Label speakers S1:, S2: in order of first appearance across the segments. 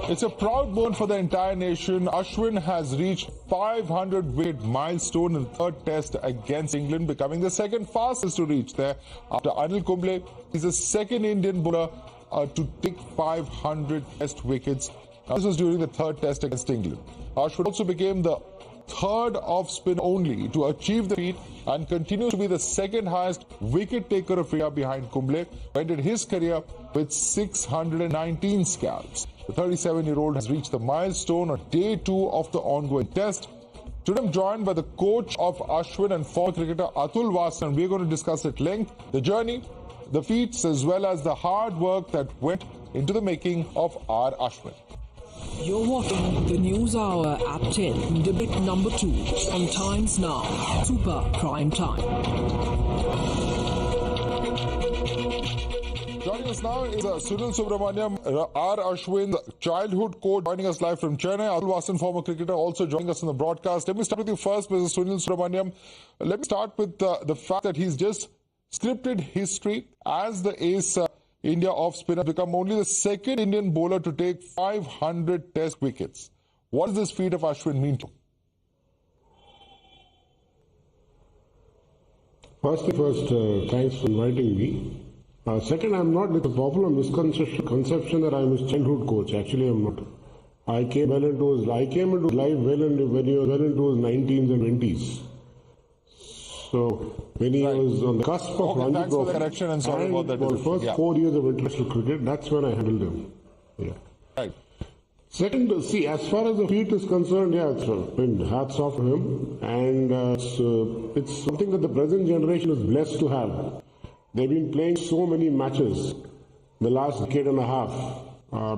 S1: It's a proud moment for the entire nation. Ashwin has reached 500-wicket milestone in the third test against England, becoming the second fastest to reach there. After Anil Kumble, he's the second Indian bowler to take 500 test wickets. This was during the third test against England. Ashwin also became the third off spin only to achieve the feat and continues to be the second highest wicket taker of India behind Kumble, who ended his career with 619 scalps. The 37-year-old has reached the milestone on day 2 of the ongoing test. Today I'm joined by the coach of Ashwin and former cricketer Atul Wasim, and we're going to discuss at length the journey, the feats, as well as the hard work that went into the making of our Ashwin.
S2: You're watching the News Hour at 10, debate number 2 on Times Now, Super Prime Time.
S1: Joining us now is Sunil Subramaniam, our Ashwin's childhood coach, joining us live from Chennai. Atul Wasim, former cricketer, also joining us in the broadcast. Let me start with you first, Mr. Sunil Subramaniam. Let me start with the fact that he's just scripted history as the ace India off-spinner, become only the second Indian bowler to take 500 test wickets. What does this feat of Ashwin mean to you?
S3: First, thanks for inviting me. Second, I'm not with a popular misconception that I'm his childhood coach. Actually, I'm not. I came into his life when he was well into his 19s and 20s. So when he was on the cusp of Ranji
S1: thanks for the correction and sorry about that.
S3: For the first 4 years of international cricket, that's when I handled him. Yeah.
S1: Right.
S3: Second, see, as far as the feat is concerned, it's hats off to him, and it's something that the present generation is blessed to have. They've been playing so many matches the last decade and a half,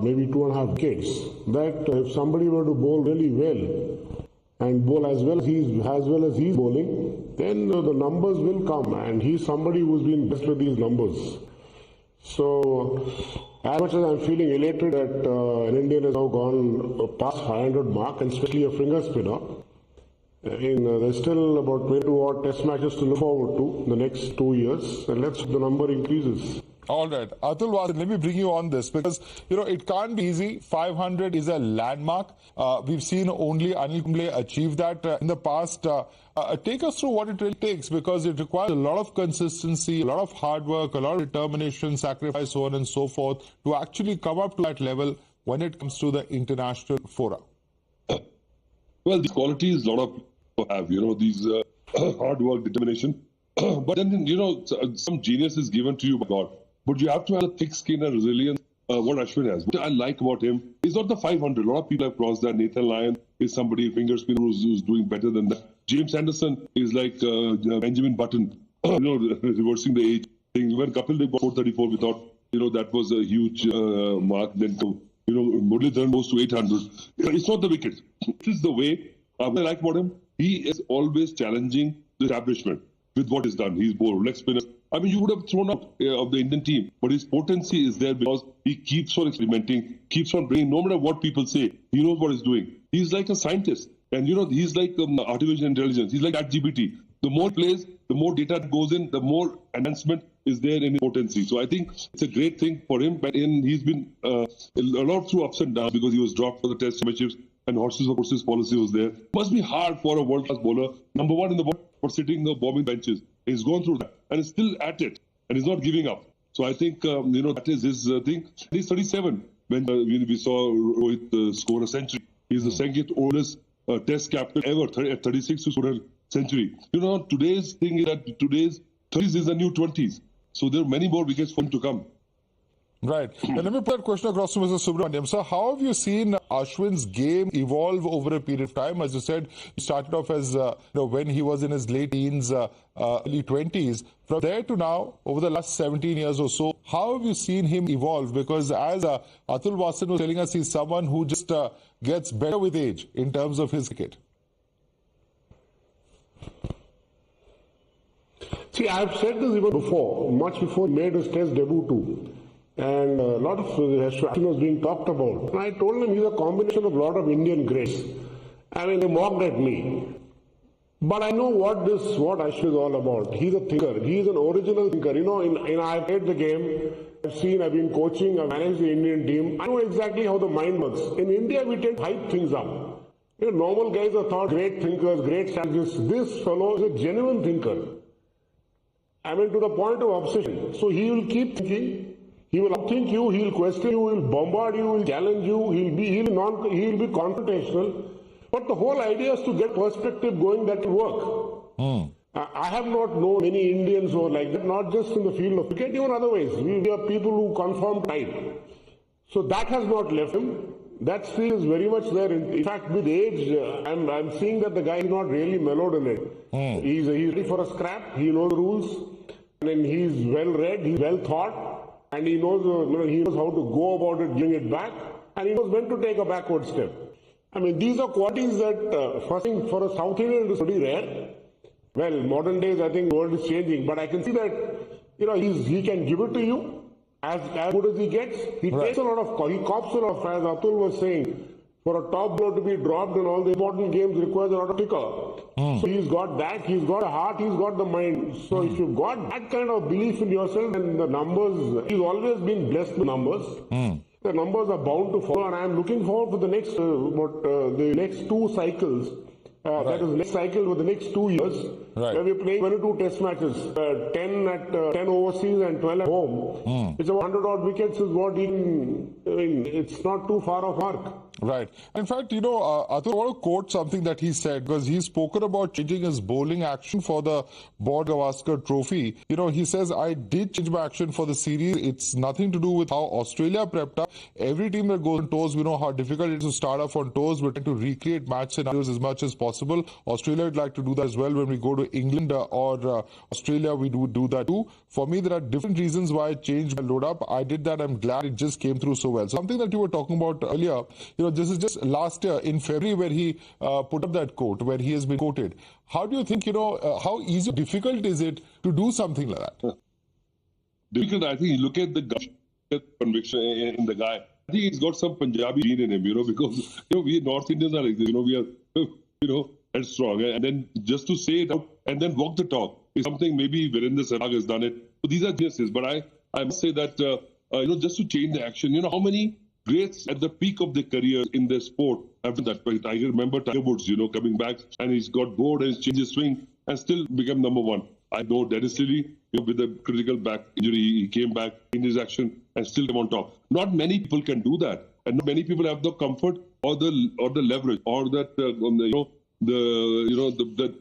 S3: maybe 2.5 decades, that if somebody were to bowl really well and bowl as well as he's bowling, then the numbers will come, and he's somebody who's been blessed with these numbers. So, as much as I'm feeling elated that an Indian has now gone past 500 mark, and especially a finger spinner, there's still about 22 odd test matches to look forward to the next 2 years, and let's hope the number increases.
S1: All right. Atul Wasim, let me bring you on this because, it can't be easy. 500 is a landmark. We've seen only Anil Kumble achieve that in the past. Take us through what it really takes, because it requires a lot of consistency, a lot of hard work, a lot of determination, sacrifice, so on and so forth, to actually come up to that level when it comes to the international fora.
S4: Well, these qualities a lot of people have, these hard work, determination. But then, some genius is given to you by God. But you have to have a thick skin and resilience, what Ashwin has. What I like about him is not the 500. A lot of people have crossed that. Nathan Lyon is somebody, finger spinner, who's doing better than that. James Anderson is like Benjamin Button, reversing the age thing. When Kapil Dev got 434, we thought, that was a huge mark. Then, Muralidharan goes to 800. It's not the wicket. This is the way. What I like about him, he is always challenging the establishment with what is done. He's bowled leg spinner. I mean, you would have thrown out of the Indian team, but his potency is there because he keeps on experimenting, keeps on bringing, no matter what people say, he knows what he's doing. He's like a scientist. And, he's like artificial intelligence. He's like ChatGPT. The more he plays, the more data goes in, the more enhancement is there in his potency. So I think it's a great thing for him. But he's been a lot through ups and downs because he was dropped for the test championships and horses for horses policy was there. It must be hard for a world-class bowler, number one in the world, for sitting the bombing benches. He's gone through that and is still at it and he's not giving up. So I think, that is his thing. He's 37 when we saw Rohit score a century. He's the second oldest test captain ever at 36 to score a century. Today's thing is that today's 30s is the new 20s. So there are many more wickets for him to come.
S1: Right. And let me put that question across to Mr. Subramaniam. So how have you seen Ashwin's game evolve over a period of time? As you said, he started off as, when he was in his late teens, early 20s. From there to now, over the last 17 years or so, how have you seen him evolve? Because as Atul Wasim was telling us, he's someone who just gets better with age in terms of his cricket.
S3: See, I've said this even before, much before he made his test debut too. And a lot of Ashwin was being talked about. And I told him he's a combination of a lot of Indian greats. I mean, they mocked at me. But I know what Ashwin is all about. He's a thinker. He's an original thinker. I played the game I've been coaching, I've managed the Indian team. I know exactly how the mind works. In India, we tend to hype things up. Normal guys are thought great thinkers, great strategists. This fellow is a genuine thinker. I mean, to the point of obsession. So he will keep thinking. He will outthink you. He will question you. He will bombard you. He will challenge you. He will be confrontational. But the whole idea is to get perspective going that will work. I have not known many Indians who are like that, not just in the field of cricket, even otherwise. We are people who conform type. So that has not left him. That still is very much there. In fact, with age, I'm seeing that the guy is not really mellowed in it. He's ready for a scrap. He knows the rules. And he's well read. He's well thought. And he knows how to go about it, giving it back. And he knows when to take a backward step. I mean, these are qualities that for a South Indian is pretty rare. Well, modern days, I think the world is changing, but I can see that, he can give it to you as good as he gets. He takes a lot of, he cops a lot of, as Atul was saying, for a top blow to be dropped in all the important games requires a lot of ticker. So he's got that, he's got a heart, he's got the mind. So if you've got that kind of belief in yourself and the numbers, he's always been blessed with numbers. The numbers are bound to follow, and I'm looking forward to the next two cycles. That is next cycle for the next 2 years. Where we're playing 22 test matches, 10 overseas and 12 at home. It's about 100 odd wickets is what it's not too far off mark.
S1: Right. In fact, Atul, I want to quote something that he said, because he's spoken about changing his bowling action for the Borg-Gavaskar trophy. He says, I did change my action for the series. It's nothing to do with how Australia prepped up. Every team that goes on toes, we know how difficult it is to start off on toes. We're trying to recreate match scenarios as much as possible. Australia would like to do that as well. When we go to England or Australia, we do that too. For me, there are different reasons why I changed my load up. I did that. I'm glad it just came through so well. Something that you were talking about earlier, this is just last year in February where he put up that quote, where he has been quoted. How do you think, how easy or difficult is it to do something like that?
S4: Difficult, I think you look at the conviction in the guy. I think he's got some Punjabi gene in him, because, we North Indians are like this, we are, headstrong. And then just to say it out and then walk the talk is something maybe Virendra Sehwag has done it. So these are geniuses. But I must say that, just to change the action, how many greats at the peak of their career in their sport have done that. I remember Tiger Woods, coming back and he's got bored and he's changed his swing and still become number one. I know Dennis Lilly, with a critical back injury, he came back in his action and still came on top. Not many people can do that, and not many people have the comfort or the leverage or that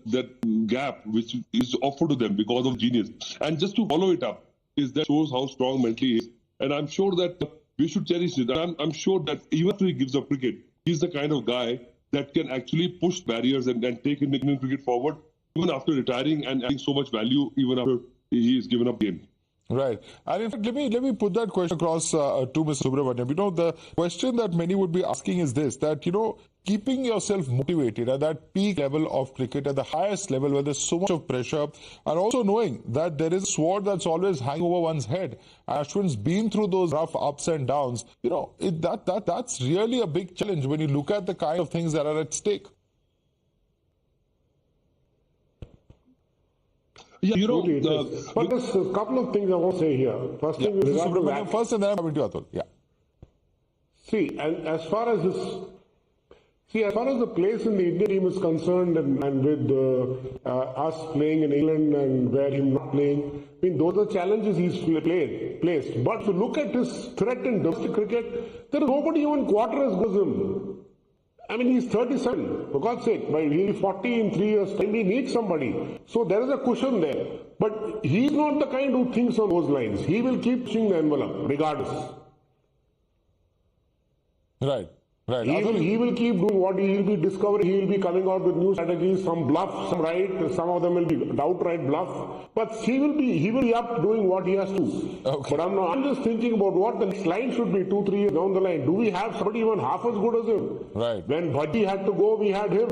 S4: that gap which is offered to them because of genius. And just to follow it up that shows how strong mentally he is. And I'm sure that we should cherish it. I'm sure that even after he gives up cricket, he's the kind of guy that can actually push barriers and take Indian cricket forward, even after retiring and adding so much value, even after he is given up game.
S1: Right. And in fact, let me put that question across to Mr. Subramaniam. The question that many would be asking is this, that, keeping yourself motivated at that peak level of cricket, at the highest level where there's so much of pressure, and also knowing that there is a sword that's always hanging over one's head. Ashwin's been through those rough ups and downs. That's really a big challenge when you look at the kind of things that are at stake.
S4: Yeah,
S3: but there's a couple of things I want to say here. First thing is
S1: first, and then I'm coming to Atul. Yeah.
S3: See, and as far as the place in the Indian team is concerned, and with us playing in England and where him not playing, I mean, those are challenges he's placed. But if you look at his threat in domestic cricket, there is nobody even quarter as good as him. I mean, he's 37, for God's sake. He'll be 40 in 3 years' time. He needs somebody. So there is a cushion there. But he's not the kind who thinks on those lines. He will keep pushing the envelope, regardless.
S1: Right.
S3: He will keep doing what he will be discovering. He will be coming out with new strategies, some bluff, some right, some of them will be outright bluff. But he will be up doing what he has to.
S1: Okay.
S3: But I'm just thinking about what the next line should be 2-3 years down the line. Do we have somebody even half as good as him?
S1: Right.
S3: When Bhaji had to go, we had him.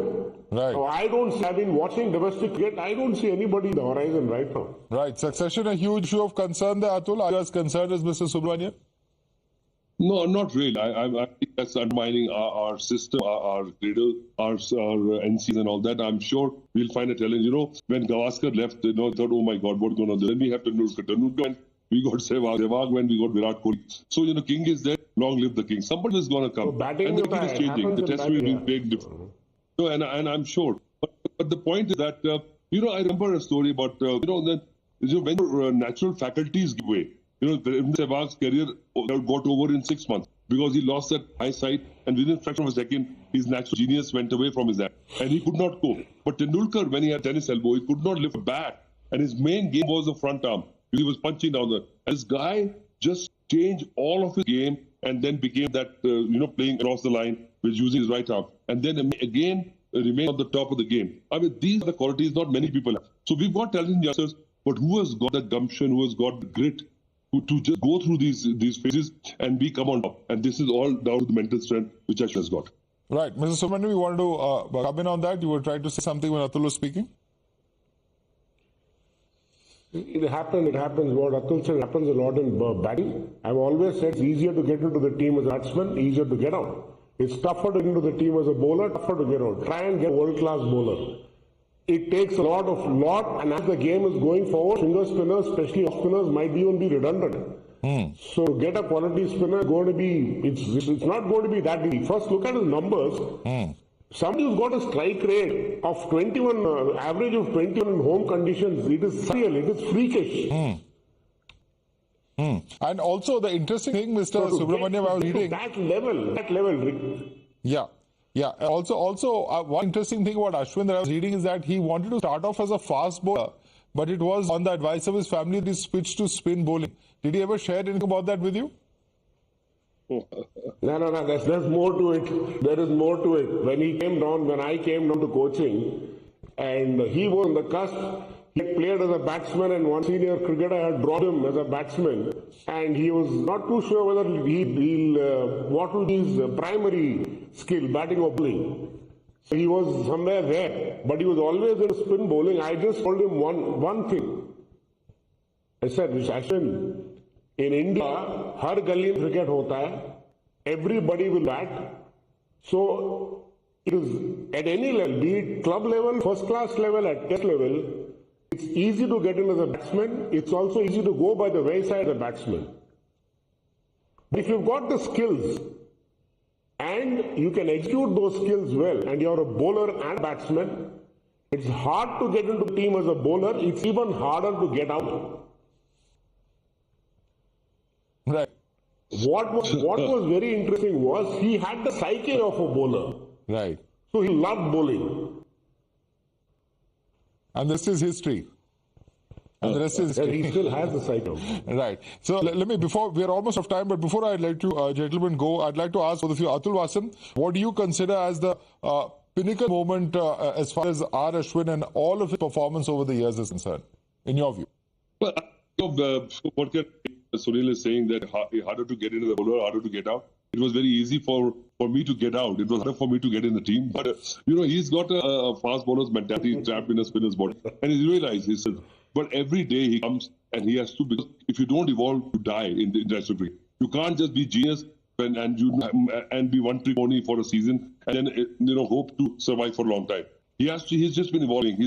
S1: Right.
S3: So I've been watching domestic cricket. I don't see anybody in the horizon right now.
S1: Right. Succession, a huge issue of concern there, Atul. Are you as concerned as Mr. Subramaniam?
S4: No, not really. I think that's undermining our system, our cradle, our NCs and all that. I'm sure we'll find a challenge. When Gavaskar left, thought, oh my God, what's going on? Then we have to Tendulkar. we got Sehwag went, we got Virat Kohli. So, king is there, long live the king. Somebody is going to come.
S3: So batting
S4: and the cricket is changing. The test will be big different. So, and I'm sure. But the point is that, I remember a story about, that when your natural faculties give way, Sehwag's career got over in 6 months because he lost that eyesight, and within a fraction of a second, his natural genius went away from his hand, and he could not go. But Tendulkar, when he had tennis elbow, he could not lift a bat, and his main game was the front arm. He was punching down there. And this guy just changed all of his game, and then became that, playing across the line with using his right arm, and then again remain on the top of the game. I mean, these are the qualities not many people have. So we've got talented youngsters, but who has got the gumption, who has got the grit to just go through these phases and come on top? And this is all down to the mental strength which Ashwin has got.
S1: Right. Mr. Subramaniam, you wanted to come in on that? You were trying to say something when Atul was speaking?
S3: It happens. What Atul said happens a lot in batting. I've always said it's easier to get into the team as a batsman, easier to get out. It's tougher to get into the team as a bowler, tougher to get out. Try and get a world-class bowler. It takes a lot, and as the game is going forward, finger spinners, especially off spinners, might even be redundant. So to get a quality spinner, it's not going to be that easy. First, look at his numbers. Somebody who's got a strike rate of 21, average of 21 in home conditions, it is surreal, it is freakish.
S1: And also the interesting thing, Mr. Subramaniam, I was reading.
S3: That level, Rick.
S1: Yeah. Also, one interesting thing about Ashwin that I was reading is that he wanted to start off as a fast bowler, but it was on the advice of his family that he switched to spin bowling. Did he ever share anything about that with you?
S3: No. There's more to it. There is more to it. When I came down to coaching, and he was on the cusp. He had played as a batsman, and one senior cricketer had dropped him as a batsman, and he was not too sure whether what will be his primary skill, batting or bowling. So he was somewhere there, but he was always in spin bowling. I just told him one thing. I said, Ashwin, in India, har gully cricket hota hai. Everybody will bat. So it is at any level, be it club level, first class level, at test level. It's easy to get in as a batsman. It's also easy to go by the wayside as a batsman. If you've got the skills and you can execute those skills well, and you're a bowler and batsman, it's hard to get into the team as a bowler. It's even harder to get out.
S1: Right.
S3: What was very interesting was he had the psyche of a bowler.
S1: Right.
S3: So he loved bowling.
S1: And this is history. And the rest is history.
S3: He still has the cycle.
S1: Right. So let me, before, we are almost out of time, but before I'd like to, gentlemen, go, I'd like to ask both of you, Atul, Wasim, what do you consider as the pinnacle moment as far as R. Ashwin and all of his performance over the years is concerned, in your view?
S4: Well, what Sunil is saying, that harder to get into the bowler, harder to get out. It was very easy for me to get out. It was harder for me to get in the team. But, he's got a fast bowler's mentality trapped in a spinner's body. And he realizes, but every day he comes and he has to, because if you don't evolve, you die in the international cricket. You can't just be genius and be one trick pony for a season and then, hope to survive for a long time. He's just been evolving.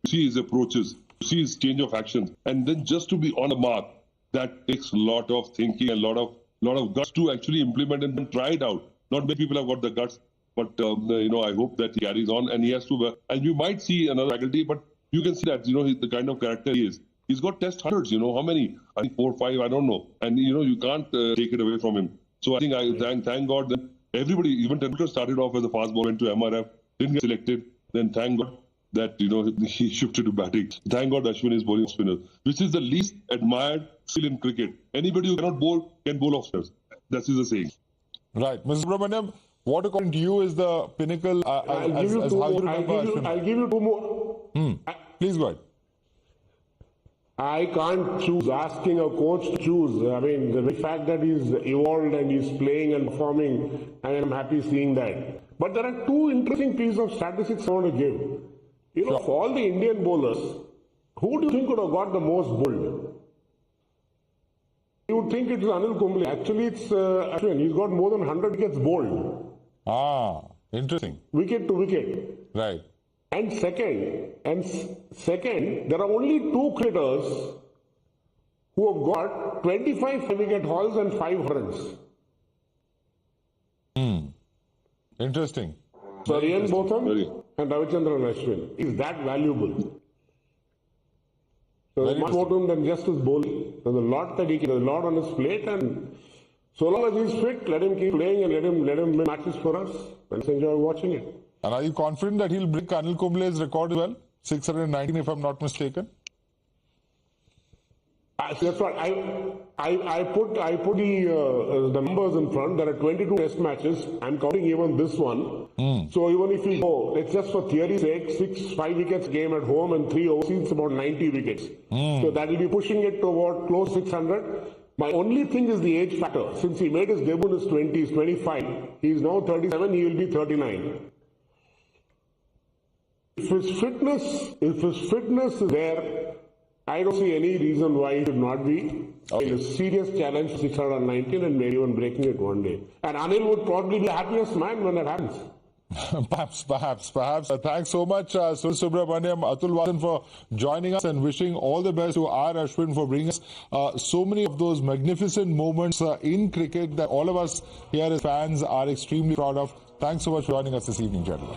S4: See his approaches, see his change of actions. And then just to be on the mark, that takes a lot of thinking, a lot of guts to actually implement and try it out. Not many people have got the guts, but I hope that he carries on, and he has to. And you might see another faculty, but you can see that the kind of character he is. He's got test hundreds. How many? I think 4 or 5. I don't know. And you can't take it away from him. So I think thank God that everybody, even Tendulkar, started off as a fast bowler, went to MRF, didn't get selected. Then thank God that he shifted to batting. Thank God Ashwin is bowling off spinners, which is the least admired skill in cricket. Anybody who cannot bowl can bowl off spinners. That is the saying.
S1: Right. Mr. Subramaniam, what according to you is the pinnacle
S3: I'll give you two more.
S1: Please go ahead.
S3: I can't choose. Asking a coach to choose. I mean, the fact that he's evolved and he's playing and performing, and I'm happy seeing that. But there are two interesting pieces of statistics I want to give. Of all the Indian bowlers, who do you think would have got the most bowled? You would think it's Anil Kumble. Actually, it's Ashwin. He's got more than 100 wickets bowled.
S1: Interesting.
S3: Wicket to wicket.
S1: Right.
S3: And second, there are only two cricketers who have got 25 wicket hauls and 5 runs.
S1: Interesting.
S3: So Ian Botham and Ravichandran Ashwin is that valuable. So much more to him than just his bowling. There's a lot that there's a lot on his plate, and so long as he's fit, let him keep playing and let him win matches for us. Let's enjoy watching it.
S1: And are you confident that he'll break Anil Kumble's record as well? 619, if I'm not mistaken.
S3: That's what I put the numbers in front. There are 22 test matches. I'm counting even this one. So even if we go, it's just for theory's sake, 5 wickets game at home and 3 overseas, about 90 wickets. So that will be pushing it to about close 600. My only thing is the age factor. Since he made his debut in his 20s, 25, he is now 37. He will be 39. If his fitness is there, I don't see any reason why he should not be in a serious challenge for 619 and maybe even breaking it one day. And Anil would probably be the happiest man when that happens.
S1: Perhaps. Thanks so much, Sunil Subramaniam, Atul Wasim, for joining us, and wishing all the best to our Ashwin for bringing us so many of those magnificent moments in cricket that all of us here as fans are extremely proud of. Thanks so much for joining us this evening, gentlemen.